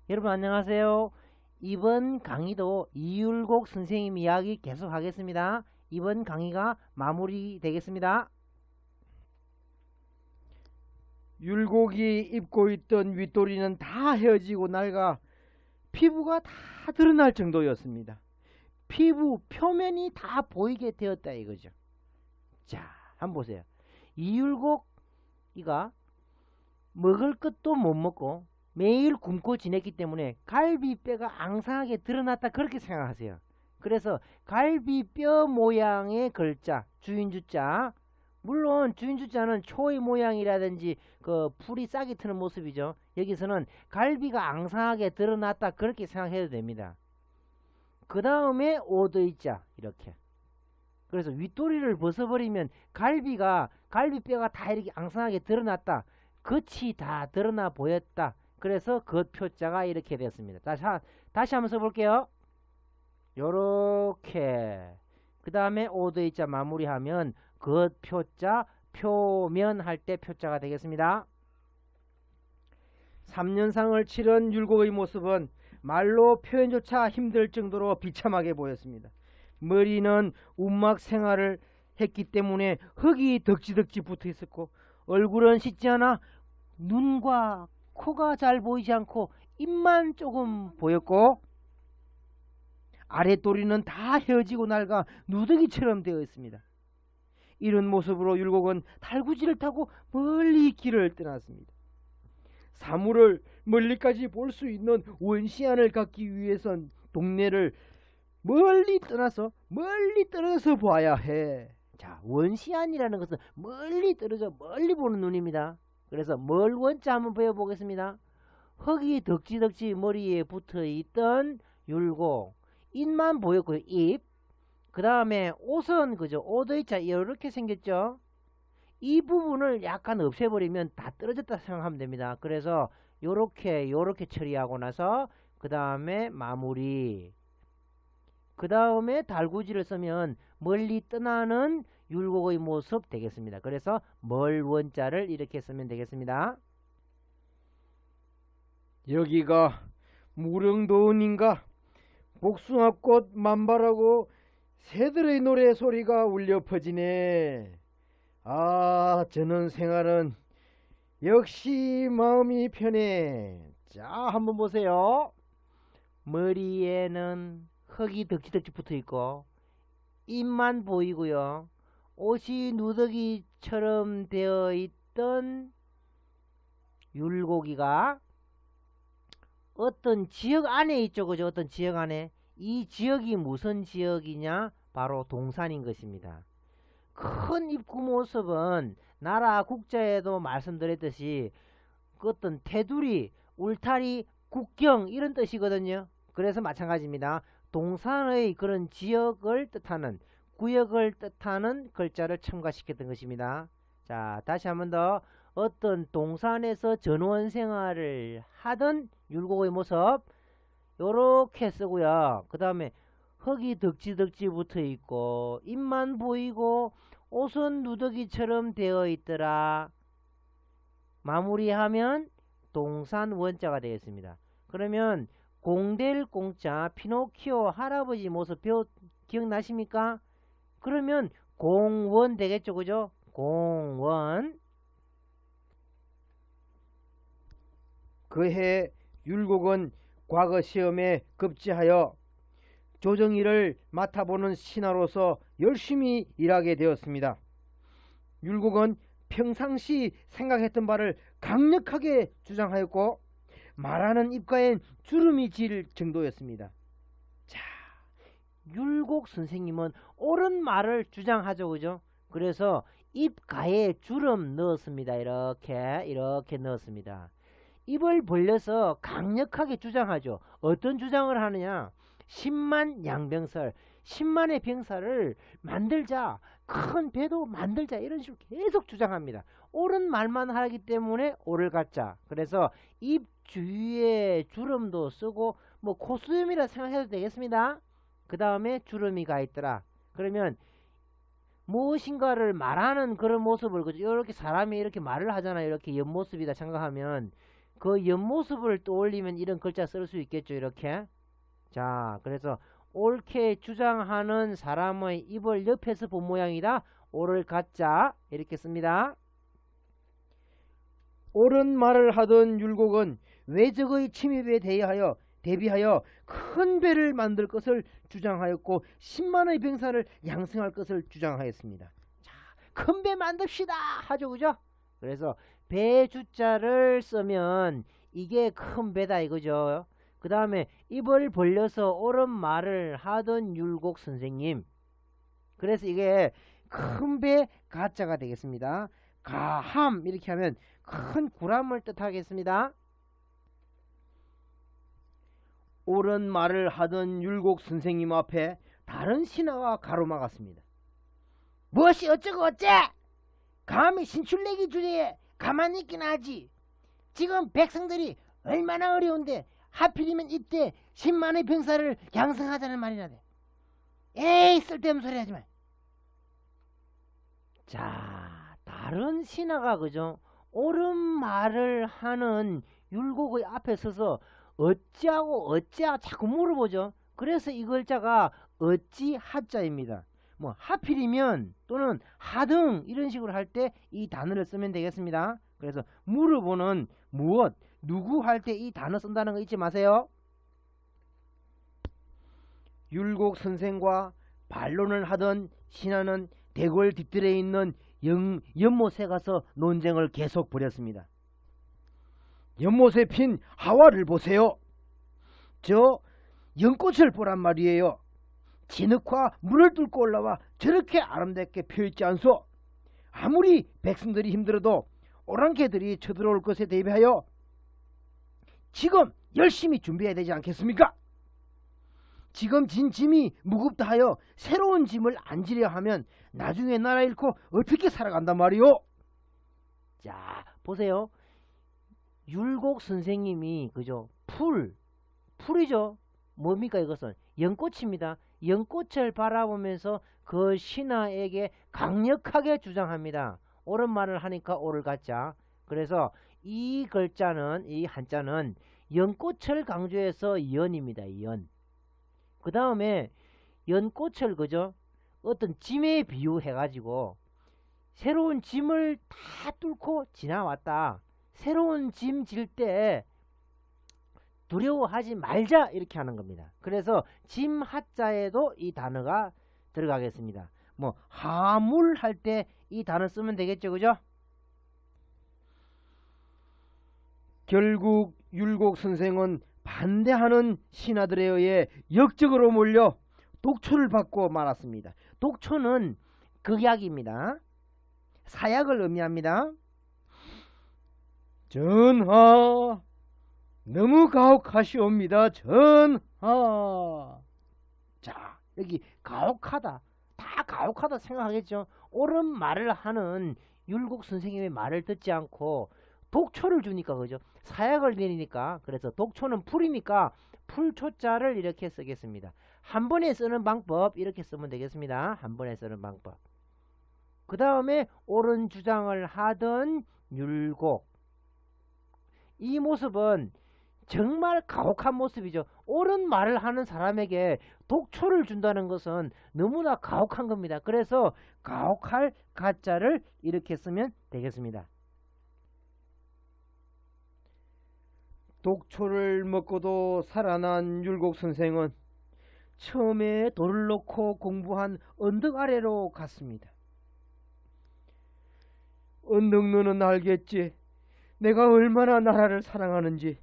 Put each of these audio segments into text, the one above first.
여러분 안녕하세요. 이번 강의도 이율곡 선생님 이야기 계속 하겠습니다. 이번 강의가 마무리 되겠습니다. 율곡이 입고 있던 윗도리는 다 헤어지고 낡아 피부가 다 드러날 정도였습니다. 피부 표면이 다 보이게 되었다 이거죠. 자, 한번 보세요. 이율곡이가 먹을 것도 못 먹고 매일 굶고 지냈기 때문에 갈비뼈가 앙상하게 드러났다 그렇게 생각하세요. 그래서 갈비뼈 모양의 글자, 주인주자, 물론 주인주자는 초의 모양이라든지 그 풀이 싹이 트는 모습이죠. 여기서는 갈비가 앙상하게 드러났다 그렇게 생각해도 됩니다. 그 다음에 오더이자 이렇게. 그래서 윗도리를 벗어버리면 갈비뼈가 다 이렇게 앙상하게 드러났다. 겉이 다 드러나 보였다. 그래서 겉표자가 이렇게 되었습니다. 다시 한번 써볼게요. 요렇게. 그 다음에 오더이자 마무리하면 겉표자, 표면 할 때 표자가 되겠습니다. 3년상을 치른 율곡의 모습은 말로 표현조차 힘들 정도로 비참하게 보였습니다. 머리는 움막 생활을 했기 때문에 흙이 덕지덕지 붙어 있었고, 얼굴은 씻지 않아 눈과 코가 잘 보이지 않고 입만 조금 보였고, 아랫도리는 다 헤어지고 낡아 누더기처럼 되어 있습니다. 이런 모습으로 율곡은 달구지를 타고 멀리 길을 떠났습니다. 사물을 멀리까지 볼 수 있는 원시안을 갖기 위해선 동네를 멀리 떠나서 보아야 해. 자, 원시안이라는 것은 멀리 떨어져 멀리 보는 눈입니다. 그래서 멀 원자 한번 배워보겠습니다. 흙이 덕지덕지 머리에 붙어있던 율곡, 입만 보였고요. 입. 그 다음에 옷은 그죠. 오더이자 이렇게 생겼죠. 이 부분을 약간 없애버리면 다 떨어졌다 생각하면 됩니다. 그래서 요렇게 처리하고 나서 그 다음에 마무리. 그 다음에 달구지를 쓰면 멀리 떠나는 율곡의 모습 되겠습니다. 그래서 멀 원자를 이렇게 쓰면 되겠습니다. 여기가 무령도원인가? 복숭아꽃 만발하고 새들의 노래 소리가 울려 퍼지네. 아, 저는 생활은 역시 마음이 편해. 자, 한번 보세요. 머리에는 흙이 덕지덕지 붙어있고 입만 보이고요. 옷이 누더기처럼 되어 있던 율곡이가 어떤 지역 안에 있죠. 그죠? 어떤 지역 안에. 이 지역이 무슨 지역이냐? 바로 동산인 것입니다. 큰 입구 모습은 나라 국자에도 말씀드렸듯이 그 어떤 테두리, 울타리, 국경 이런 뜻이거든요. 그래서 마찬가지입니다. 동산의 그런 지역을 뜻하는, 구역을 뜻하는 글자를 첨가시켰던 것입니다. 자, 다시 한번 더. 어떤 동산에서 전원 생활을 하던 율곡의 모습 요렇게 쓰고요. 그 다음에 흙이 덕지덕지 붙어 있고 입만 보이고 옷은 누더기처럼 되어 있더라. 마무리하면 동산 원자가 되겠습니다. 그러면 공될 공자 피노키오 할아버지 모습 기억나십니까? 그러면 공원 되겠죠. 그죠? 공원. 그해 율곡은 과거 시험에 급제하여 조정일을 맡아보는 신하로서 열심히 일하게 되었습니다. 율곡은 평상시 생각했던 바를 강력하게 주장하였고 말하는 입가엔 주름이 질 정도였습니다. 자, 율곡 선생님은 옳은 말을 주장하죠. 그죠? 그래서 입가에 주름 넣었습니다. 이렇게 넣었습니다. 입을 벌려서 강력하게 주장하죠. 어떤 주장을 하느냐? 10만 양병설, 10만의 병사를 만들자, 큰 배도 만들자, 이런 식으로 계속 주장합니다. 옳은 말만 하기 때문에 옳을 갖자. 그래서 입 주위에 주름도 쓰고 뭐 코수염이라 생각해도 되겠습니다. 그 다음에 주름이 가 있더라. 그러면 무엇인가를 말하는 그런 모습을, 그죠? 이렇게 사람이 이렇게 말을 하잖아요. 이렇게 옆모습이다 생각하면 그 옆모습을 떠올리면 이런 글자 쓸 수 있겠죠. 이렇게. 자, 그래서 옳게 주장하는 사람의 입을 옆에서 본 모양이다. 옳을 가짜 이렇게 씁니다. 옳은 말을 하던 율곡은 외적의 침입에 대비하여 큰 배를 만들 것을 주장하였고 10만의 병사를 양성할 것을 주장하였습니다. 자, 큰 배 만듭시다 하죠. 그죠? 그래서 배 주자를 쓰면 이게 큰 배다 이거죠. 그 다음에 입을 벌려서 옳은 말을 하던 율곡 선생님. 그래서 이게 큰 배 가짜가 되겠습니다. 가함 이렇게 하면 큰 구람을 뜻하겠습니다. 옳은 말을 하던 율곡 선생님 앞에 다른 신하가 가로막았습니다. 무엇이 어쩌고 어째? 감히 신출내기 주제에 가만히 있긴 하지. 지금 백성들이 얼마나 어려운데 하필이면 이때 10만의 병사를 양성하자는 말이라네. 에이, 쓸데없는 소리 하지 마. 자, 다른 신하가 그죠? 옳은 말을 하는 율곡의 앞에 서서 어찌하고 어찌하 자꾸 물어보죠. 그래서 이 글자가 어찌 하자입니다. 뭐 하필이면 또는 하등 이런 식으로 할 때 이 단어를 쓰면 되겠습니다. 그래서 물어보는 무엇, 누구 할 때 이 단어 쓴다는 거 잊지 마세요. 율곡 선생과 반론을 하던 신하는 대궐 뒤뜰에 있는 연못에 가서 논쟁을 계속 벌였습니다. 연못에 핀 하와를 보세요. 저 연꽃을 보란 말이에요. 진흙과 물을 뚫고 올라와 저렇게 아름답게 펴있지 않소? 아무리 백성들이 힘들어도 오랑캐들이 쳐들어올 것에 대비하여 지금 열심히 준비해야 되지 않겠습니까? 지금 진 짐이 무겁다 하여 새로운 짐을 안 지려 하면 나중에 나라 잃고 어떻게 살아간단 말이오? 자, 보세요. 율곡 선생님이 그죠? 풀이죠. 뭡니까 이것은? 연꽃입니다. 연꽃을 바라보면서 그 신하에게 강력하게 주장합니다. 옳은 말을 하니까 옳을 가짜. 그래서 이 글자는, 이 한자는 연꽃을 강조해서 연입니다. 연. 그 다음에 연꽃을 그죠? 어떤 짐에 비유해가지고 새로운 짐을 다 뚫고 지나왔다. 새로운 짐 질 때 두려워하지 말자 이렇게 하는 겁니다. 그래서 짐 하자에도 이 단어가 들어가겠습니다. 뭐 하물 할 때 이 단어 쓰면 되겠죠. 그죠? 결국 율곡 선생은 반대하는 신하들에 의해 역적으로 몰려 독초를 받고 말았습니다. 독초는 극약입니다. 사약을 의미합니다. 전하, 너무 가혹하시옵니다. 전하. 자, 여기 가혹하다. 다 가혹하다 생각하겠죠. 옳은 말을 하는 율곡 선생님의 말을 듣지 않고 독초를 주니까 그죠. 사약을 내리니까. 그래서 독초는 풀이니까 풀초자를 이렇게 쓰겠습니다. 한 번에 쓰는 방법 이렇게 쓰면 되겠습니다. 한 번에 쓰는 방법. 그 다음에 옳은 주장을 하던 율곡. 이 모습은 정말 가혹한 모습이죠. 옳은 말을 하는 사람에게 독초를 준다는 것은 너무나 가혹한 겁니다. 그래서 가혹할 가짜를 이렇게 쓰면 되겠습니다. 독초를 먹고도 살아난 율곡 선생은 처음에 돌을 놓고 공부한 언덕 아래로 갔습니다. 언덕너는 알겠지. 내가 얼마나 나라를 사랑하는지.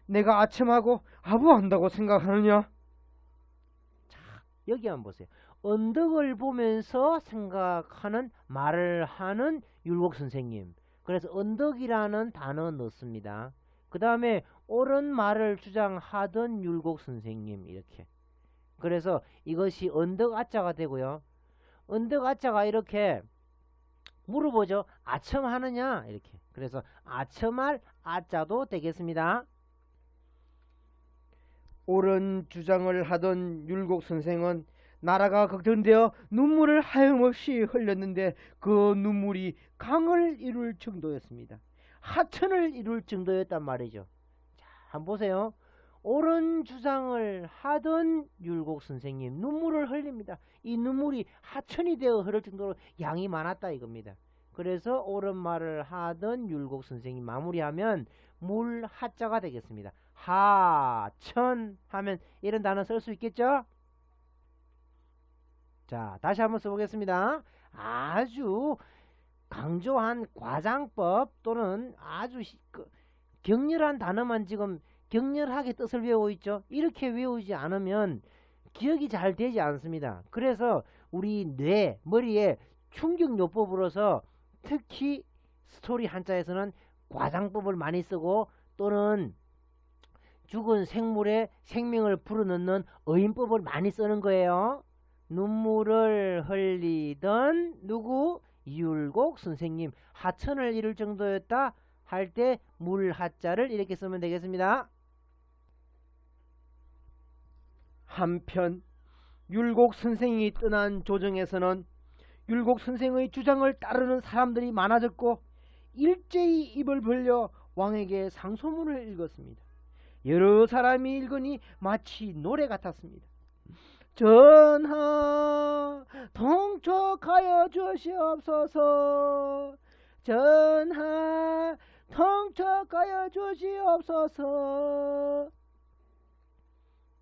내가 아첨하고 아부한다고 생각하느냐? 자, 여기 한번 보세요. 언덕을 보면서 생각하는 말을 하는 율곡 선생님. 그래서 언덕이라는 단어 넣습니다. 그 다음에 옳은 말을 주장하던 율곡 선생님 이렇게. 그래서 이것이 언덕 아자가 되고요. 언덕 아자가 이렇게 물어보죠. 아첨하느냐 이렇게. 그래서 아첨할 아자도 되겠습니다. 옳은 주장을 하던 율곡 선생은 나라가 걱정되어 눈물을 하염없이 흘렸는데 그 눈물이 강을 이룰 정도였습니다. 하천을 이룰 정도였단 말이죠. 자, 한번 보세요. 옳은 주장을 하던 율곡 선생님 눈물을 흘립니다. 이 눈물이 하천이 되어 흐를 정도로 양이 많았다 이겁니다. 그래서 옳은 말을 하던 율곡 선생님 마무리하면 물 하자가 되겠습니다. 하천 하면 이런 단어 쓸 수 있겠죠? 자, 다시 한번 써보겠습니다. 아주 강조한 과장법 또는 아주 격렬한 단어만 지금 격렬하게 뜻을 외우고 있죠. 이렇게 외우지 않으면 기억이 잘 되지 않습니다. 그래서 우리 뇌, 머리에 충격요법으로서 특히 스토리 한자에서는 과장법을 많이 쓰고 또는 죽은 생물의 생명을 불어넣는 어인법을 많이 쓰는 거예요. 눈물을 흘리던 누구? 율곡 선생님. 하천을 이룰 정도였다 할 때 물 하자를 이렇게 쓰면 되겠습니다. 한편 율곡 선생이 떠난 조정에서는 율곡 선생의 주장을 따르는 사람들이 많아졌고 일제히 입을 벌려 왕에게 상소문을 읽었습니다. 여러 사람이 읽으니 마치 노래 같았습니다. 전하 통촉하여 주시옵소서. 전하 통촉하여 주시옵소서.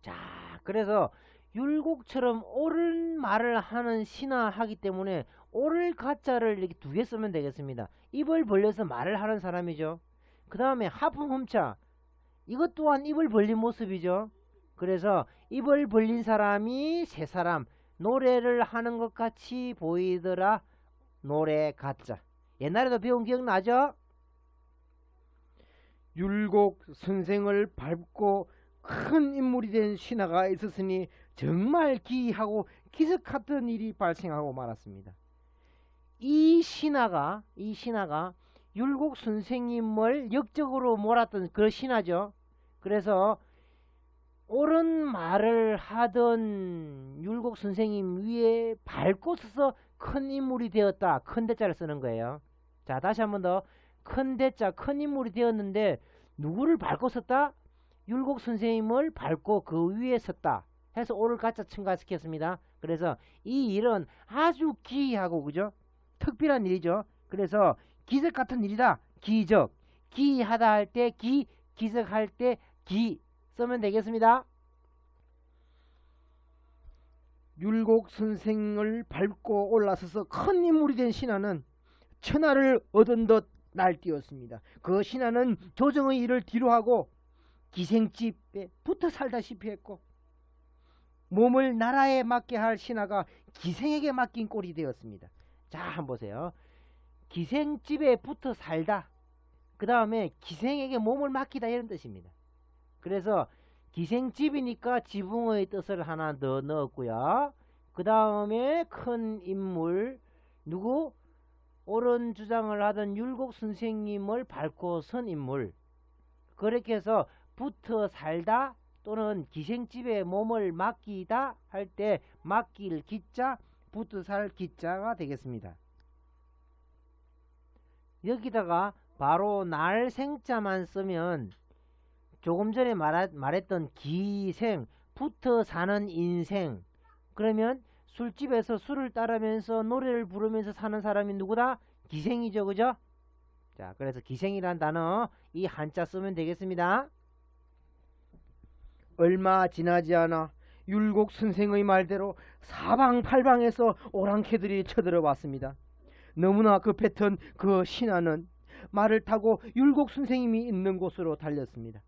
자, 그래서 율곡처럼 옳은 말을 하는 신하하기 때문에 옳을 가짜를 이렇게 두 개 쓰면 되겠습니다. 입을 벌려서 말을 하는 사람이죠. 그 다음에 하품흠차, 이것 또한 입을 벌린 모습이죠. 그래서 입을 벌린 사람이 세 사람, 노래를 하는 것 같이 보이더라. 노래 가짜. 옛날에도 배운 기억나죠? 율곡 선생을 밟고 큰 인물이 된 신하가 있었으니 정말 기이하고 기적 같은 일이 발생하고 말았습니다. 이 신하가 율곡 선생님을 역적으로 몰았던 그 신하죠. 그래서 옳은 말을 하던 율곡 선생님 위에 밟고 서서 큰 인물이 되었다. 큰 대자를 쓰는 거예요. 자, 다시 한번 더. 큰 대자, 큰 인물이 되었는데 누구를 밟고 섰다? 율곡 선생님을 밟고 그 위에 섰다 해서 오를 가짜 첨가시켰습니다. 그래서 이 일은 아주 기이하고 그죠? 특별한 일이죠. 그래서 기적 같은 일이다. 기적. 기이하다 할 때 기, 기적할 때 기 쓰면 되겠습니다. 율곡 선생을 밟고 올라서서 큰 인물이 된 신하는 천하를 얻은 듯 날뛰었습니다. 그 신하는 조정의 일을 뒤로하고 기생집에 붙어 살다시피 했고 몸을 나라에 맡게 할 신하가 기생에게 맡긴 꼴이 되었습니다. 자, 한번 보세요. 기생집에 붙어 살다. 그 다음에 기생에게 몸을 맡기다 이런 뜻입니다. 그래서 기생집이니까 지붕의 뜻을 하나 더 넣었고요. 그 다음에 큰 인물 누구? 옳은 주장을 하던 율곡 선생님을 밟고 선 인물. 그렇게 해서 붙어 살다 또는 기생집에 몸을 맡기다 할 때 맡길 기자, 붙어 살 기자가 되겠습니다. 여기다가 바로 날 생자만 쓰면 조금 전에 말했던 기생, 붙어 사는 인생. 그러면 술집에서 술을 따르면서 노래를 부르면서 사는 사람이 누구다? 기생이죠. 그죠? 자, 그래서 기생이란 단어 이 한자 쓰면 되겠습니다. 얼마 지나지 않아 율곡 선생의 말대로 사방팔방에서 오랑캐들이 쳐들어왔습니다. 너무나 급했던 그 신하는 말을 타고 율곡 선생님이 있는 곳으로 달렸습니다.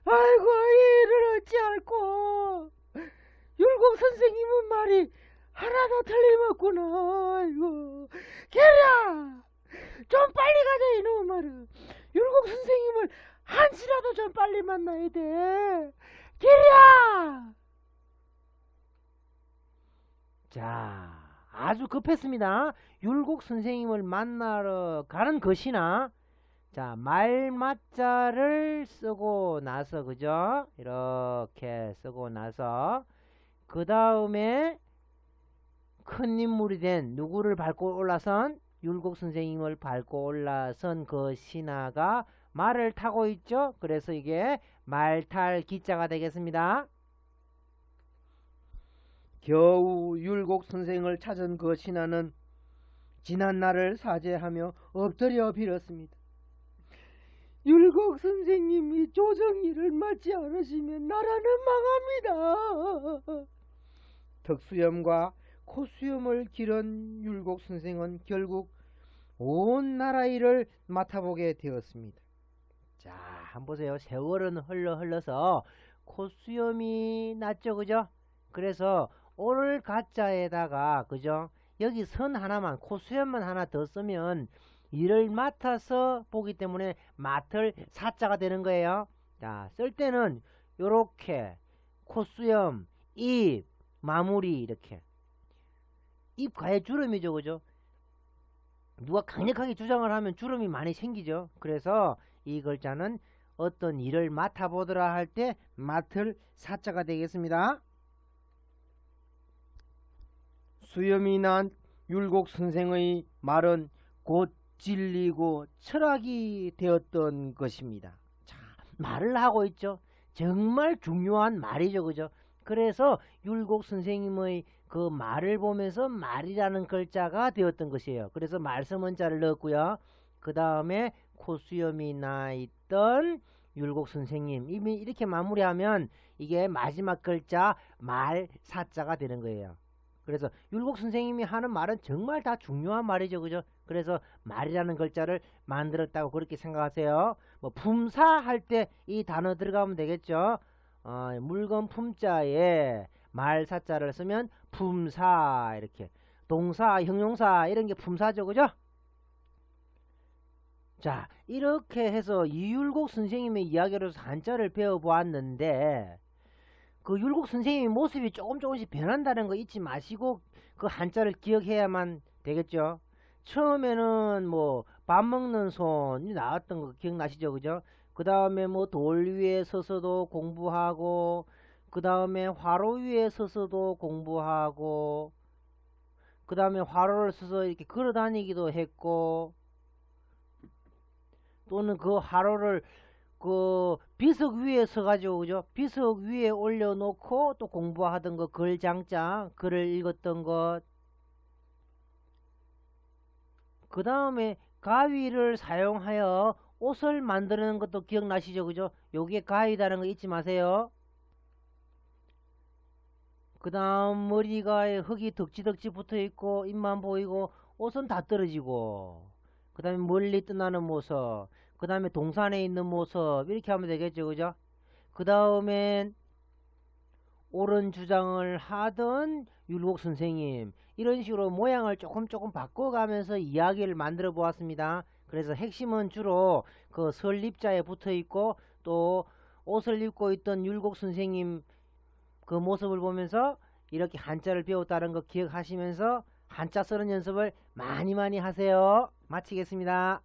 아이고, 이를 어찌할꼬. 율곡 선생님은 말이 하나도 틀림없구나. 아이고, 걔야, 좀 빨리 가자 이놈 말은. 율곡 선생님을 한시라도 좀 빨리 만나야 돼. 걔야. 자, 아주 급했습니다. 율곡 선생님을 만나러 가는 것이나 자, 말맞자를 쓰고 나서 그죠? 이렇게 쓰고 나서 그 다음에 큰 인물이 된 누구를 밟고 올라선 율곡 선생님을 밟고 올라선 그 신하가 말을 타고 있죠. 그래서 이게 말탈 기자가 되겠습니다. 겨우 율곡 선생을 찾은 그 신하는 지난 날을 사죄하며 엎드려 빌었습니다. 율곡 선생님이 조정일을 맞지 않으시면 나라는 망합니다. 턱수염과 콧수염을 기른 율곡 선생은 결국 온 나라 일을 맡아보게 되었습니다. 자, 한번 보세요. 세월은 흘러서 콧수염이 났죠, 그죠? 그래서 올 가짜에다가, 그죠? 여기 선 하나만, 콧수염만 하나 더 쓰면 일을 맡아서 보기 때문에 맡을 사자가 되는 거예요. 자, 쓸 때는 요렇게 콧수염, 입, 마무리 이렇게. 입 가에 주름이죠, 그죠? 누가 강력하게 주장을 하면 주름이 많이 생기죠. 그래서 이 글자는 어떤 일을 맡아보더라 할 때 맡을 사자가 되겠습니다. 수염이 난 율곡 선생의 말은 곧 진리고 철학이 되었던 것입니다. 자, 말을 하고 있죠. 정말 중요한 말이죠, 그죠? 그래서 율곡 선생님의 그 말을 보면서 말이라는 글자가 되었던 것이에요. 그래서 말서문자를 넣었고요. 그 다음에 콧수염이 나 있던 율곡 선생님, 이미 이렇게 마무리하면 이게 마지막 글자 말사자가 되는 거예요. 그래서 율곡 선생님이 하는 말은 정말 다 중요한 말이죠, 그죠? 그래서 말이라는 글자를 만들었다고 그렇게 생각하세요. 뭐 품사 할 때 이 단어 들어가면 되겠죠. 물건 품자에 말사자를 쓰면 품사, 이렇게 동사, 형용사 이런 게 품사죠, 그죠? 자, 이렇게 해서 이율곡 선생님의 이야기로서 한자를 배워보았는데, 그 율곡 선생님의 모습이 조금씩 변한다는 거 잊지 마시고 그 한자를 기억해야만 되겠죠. 처음에는 뭐 밥 먹는 손이 나왔던 거 기억나시죠, 그죠? 그 다음에 뭐 돌 위에 서서도 공부하고, 그 다음에 화로 위에 서서도 공부하고, 그 다음에 화로를 써서 이렇게 걸어 다니기도 했고, 또는 그 화로를 그 비석 위에 서가지고, 그죠? 비석 위에 올려놓고 또 공부하던 거, 글장자, 글을 읽었던 것. 그 다음에 가위를 사용하여 옷을 만드는 것도 기억나시죠, 그죠? 여기에 가위다는 거 잊지 마세요. 그 다음 머리가 흙이 덕지덕지 붙어있고 입만 보이고 옷은 다 떨어지고, 그 다음에 멀리 떠나는 모습, 그 다음에 동산에 있는 모습, 이렇게 하면 되겠죠, 그죠? 그 다음엔 옳은 주장을 하던 율곡 선생님, 이런 식으로 모양을 조금 바꿔가면서 이야기를 만들어 보았습니다. 그래서 핵심은 주로 그 설립자에 붙어 있고, 또 옷을 입고 있던 율곡 선생님 그 모습을 보면서 이렇게 한자를 배웠다는 거 기억하시면서 한자 쓰는 연습을 많이 하세요. 마치겠습니다.